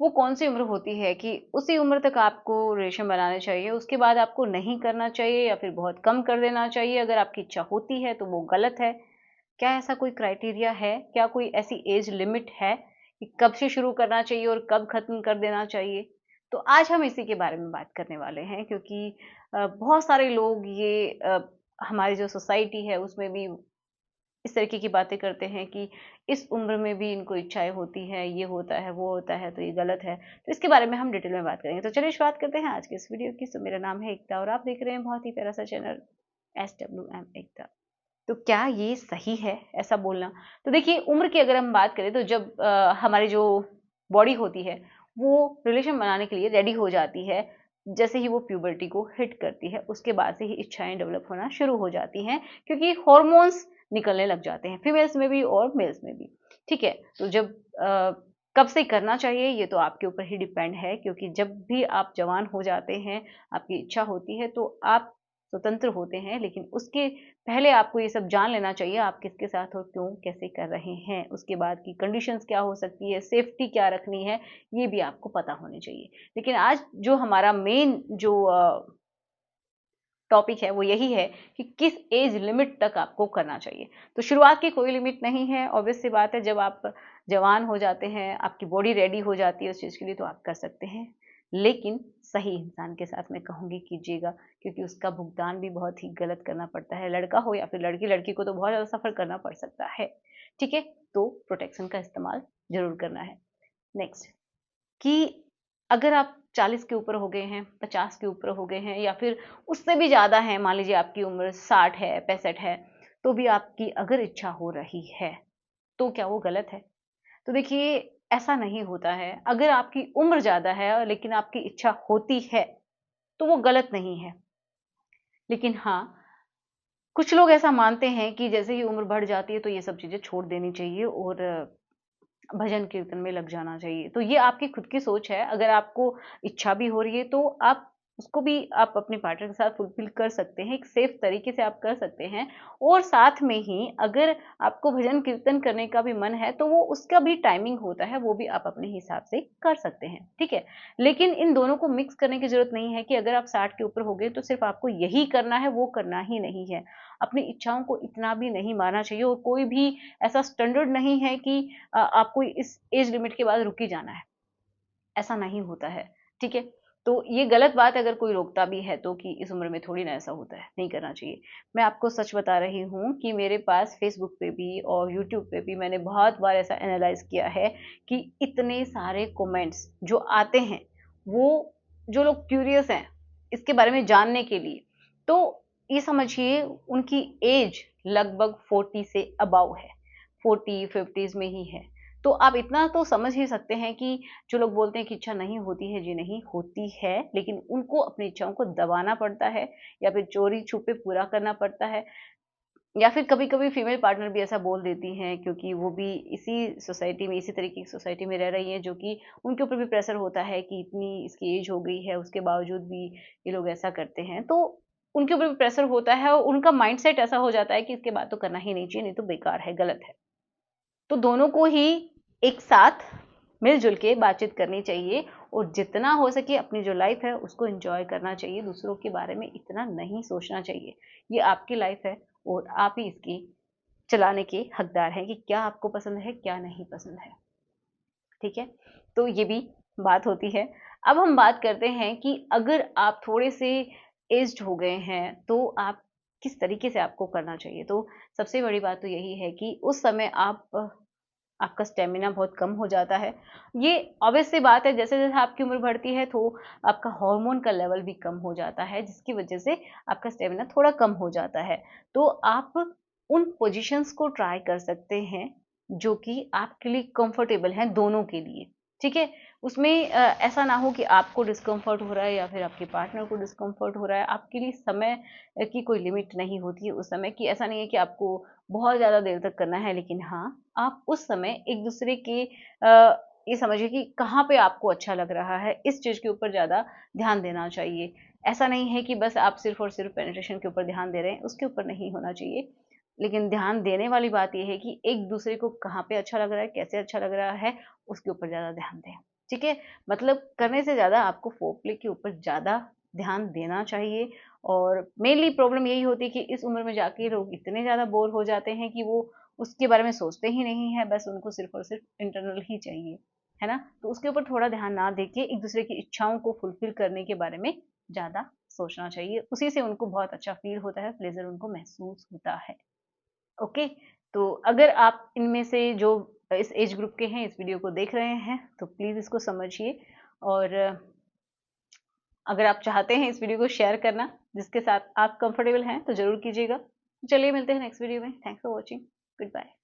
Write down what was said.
वो कौन सी उम्र होती है कि उसी उम्र तक आपको रिलेशन बनाने चाहिए, उसके बाद आपको नहीं करना चाहिए या फिर बहुत कम कर देना चाहिए? अगर आपकी इच्छा होती है तो वो गलत है। क्या ऐसा कोई क्राइटेरिया है? क्या कोई ऐसी एज लिमिट है कि कब से शुरू करना चाहिए और कब खत्म कर देना चाहिए? तो आज हम इसी के बारे में बात करने वाले हैं, क्योंकि बहुत सारे लोग ये हमारी जो सोसाइटी है उसमें भी इस तरीके की बातें करते हैं कि इस उम्र में भी इनको इच्छाएं होती हैं, ये होता है, वो होता है, तो ये गलत है। तो इसके बारे में हम डिटेल में बात करेंगे। तो चलिए शुरुआत करते हैं आज के इस वीडियो की। तो मेरा नाम है एकता और आप देख रहे हैं बहुत ही प्यारा सा चैनल SWM एकता। तो क्या ये सही है ऐसा बोलना? तो देखिए, उम्र की अगर हम बात करें तो जब हमारी जो बॉडी होती है वो रिलेशन बनाने के लिए रेडी हो जाती है, जैसे ही वो प्यूबर्टी को हिट करती है उसके बाद से ही इच्छाएं डेवलप होना शुरू हो जाती हैं, क्योंकि हॉर्मोन्स निकलने लग जाते हैं फीमेल्स में भी और मेल्स में भी। ठीक है, तो जब कब से करना चाहिए ये तो आपके ऊपर ही डिपेंड है, क्योंकि जब भी आप जवान हो जाते हैं, आपकी इच्छा होती है तो आप स्वतंत्र होते हैं, लेकिन उसके पहले आपको ये सब जान लेना चाहिए आप किसके साथ और क्यों कैसे कर रहे हैं, उसके बाद की कंडीशंस क्या हो सकती है, सेफ्टी क्या रखनी है, ये भी आपको पता होनी चाहिए। लेकिन आज जो हमारा मेन जो टॉपिक है वो यही है कि किस एज लिमिट तक आपको करना चाहिए। तो शुरुआत की कोई लिमिट नहीं है, ऑब्वियस सी बात है। जब आप जवान हो जाते हैं, आपकी बॉडी रेडी हो जाती है उस चीज़ के लिए, तो आप कर सकते हैं, लेकिन सही इंसान के साथ मैं कहूँगी कीजिएगा, क्योंकि उसका भुगतान भी बहुत ही गलत करना पड़ता है। लड़का हो या फिर लड़की, लड़की को तो बहुत ज़्यादा सफ़र करना पड़ सकता है। ठीक है, तो प्रोटेक्शन का इस्तेमाल ज़रूर करना है। नेक्स्ट, कि अगर आप 40 के ऊपर हो गए हैं, 50 के ऊपर हो गए हैं या फिर उससे भी ज़्यादा है, मान लीजिए आपकी उम्र 60 है, 65 है, तो भी आपकी अगर इच्छा हो रही है, तो क्या वो गलत है? तो देखिए, ऐसा नहीं होता है। अगर आपकी उम्र ज़्यादा है लेकिन आपकी इच्छा होती है, तो वो गलत नहीं है। लेकिन हाँ, कुछ लोग ऐसा मानते हैं कि जैसे ही उम्र बढ़ जाती है तो ये सब चीज़ें छोड़ देनी चाहिए और भजन कीर्तन में लग जाना चाहिए। तो ये आपकी खुद की सोच है। अगर आपको इच्छा भी हो रही है तो आप उसको भी आप अपने पार्टनर के साथ फुलफिल कर सकते हैं, एक सेफ तरीके से आप कर सकते हैं। और साथ में ही अगर आपको भजन कीर्तन करने का भी मन है तो वो उसका भी टाइमिंग होता है, वो भी आप अपने हिसाब से कर सकते हैं, ठीक है? लेकिन इन दोनों को मिक्स करने की ज़रूरत नहीं है कि अगर आप 60 के ऊपर हो गए तो सिर्फ़ आपको यही करना है, वो करना ही नहीं है। अपनी इच्छाओं को इतना भी नहीं मारना चाहिए और कोई भी ऐसा स्टैंडर्ड नहीं है कि आपको इस एज लिमिट के बाद रुक ही जाना है, ऐसा नहीं होता है, ठीक है? तो ये गलत बात है अगर कोई रोकता भी है तो, कि इस उम्र में थोड़ी ना ऐसा होता है, नहीं करना चाहिए। मैं आपको सच बता रही हूँ कि मेरे पास फ़ेसबुक पे भी और यूट्यूब पे भी मैंने बहुत बार ऐसा एनालाइज़ किया है कि इतने सारे कमेंट्स जो आते हैं, वो जो लोग क्यूरियस हैं इसके बारे में जानने के लिए, तो ये समझिए उनकी एज लगभग 40 से अबव है, 40-50s में ही है। तो आप इतना तो समझ ही सकते हैं कि जो लोग बोलते हैं कि इच्छा नहीं होती है, जी नहीं होती है, लेकिन उनको अपनी इच्छाओं को दबाना पड़ता है या फिर चोरी-छुपे पूरा करना पड़ता है, या फिर कभी-कभी फीमेल पार्टनर भी ऐसा बोल देती हैं, क्योंकि वो भी इसी सोसाइटी में, इसी तरीके की सोसाइटी में रह रही हैं, जो कि उनके ऊपर भी प्रेशर होता है कि इतनी इसकी एज हो गई है, उसके बावजूद भी ये लोग ऐसा करते हैं। तो उनके ऊपर भी प्रेशर होता है और उनका माइंडसेट ऐसा हो जाता है कि इसके बाद तो करना ही नहीं चाहिए, नहीं तो बेकार है, गलत है। तो दोनों को ही एक साथ मिल-जुल के बातचीत करनी चाहिए और जितना हो सके अपनी जो लाइफ है उसको एन्जॉय करना चाहिए, दूसरों के बारे में इतना नहीं सोचना चाहिए। ये आपकी लाइफ है और आप ही इसकी चलाने के हकदार हैं कि क्या आपको पसंद है, क्या नहीं पसंद है। ठीक है? तो ये भी बात होती है। अब हम बात करते हैं कि अगर आप थोड़े से एज्ड हो गए हैं, तो आप किस तरीके से आपको करना चाहिए। तो सबसे बड़ी बात तो यही है कि उस समय आपका स्टेमिना बहुत कम हो जाता है। ये ऑब्वियस सी बात है, जैसे-जैसे आपकी उम्र बढ़ती है तो आपका हार्मोन का लेवल भी कम हो जाता है, जिसकी वजह से आपका स्टेमिना थोड़ा कम हो जाता है। तो आप उन पोज़ीशंस को ट्राई कर सकते हैं, जो कि आपके लिए कंफर्टेबल हैं दोनों के लिए, ठीक है? उसमें ऐसा ना हो कि आपको डिस्कम्फर्ट हो रहा है या फिर आपके पार्टनर को डिस्कम्फर्ट हो रहा है। आपके लिए समय की कोई लिमिट नहीं होती है उस समय की, ऐसा नहीं है कि आपको बहुत ज़्यादा देर तक करना है, लेकिन हाँ, आप उस समय एक-दूसरे के ये समझिए कि कहाँ पे आपको अच्छा लग रहा है, इस चीज़ के ऊपर ज़्यादा ध्यान देना चाहिए। ऐसा नहीं है कि बस आप सिर्फ़ और सिर्फ़ पेनिट्रेशन के ऊपर ध्यान दे रहे हैं, उसके ऊपर नहीं होना चाहिए। लेकिन ध्यान देने वाली बात ये है कि एक-दूसरे को कहाँ पे अच्छा लग रहा है, कैसे अच्छा लग रहा है, उसके ऊपर ज़्यादा ध्यान दें। ठीक है, मतलब करने से ज़्यादा आपको फोरप्ले के ऊपर ज़्यादा ध्यान देना चाहिए। और मेनली प्रॉब्लम यही होती है कि इस उम्र में जाके लोग इतने ज़्यादा बोर हो जाते हैं कि वो उसके बारे में सोचते ही नहीं है, बस उनको सिर्फ और सिर्फ इंटरनल ही चाहिए, है ना। तो उसके ऊपर थोड़ा ध्यान ना देके एक दूसरे की इच्छाओं को फुलफिल करने के बारे में ज़्यादा सोचना चाहिए, उसी से उनको बहुत अच्छा फील होता है, प्लेजर उनको महसूस होता है। ओके, तो अगर आप इनमें से जो इस एज ग्रुप के हैं इस वीडियो को देख रहे हैं तो प्लीज़ इसको समझिए। और अगर आप चाहते हैं इस वीडियो को शेयर करना जिसके साथ आप कंफर्टेबल हैं तो ज़रूर कीजिएगा। चलिए मिलते हैं नेक्स्ट वीडियो में। Thanks for watching. Good bye.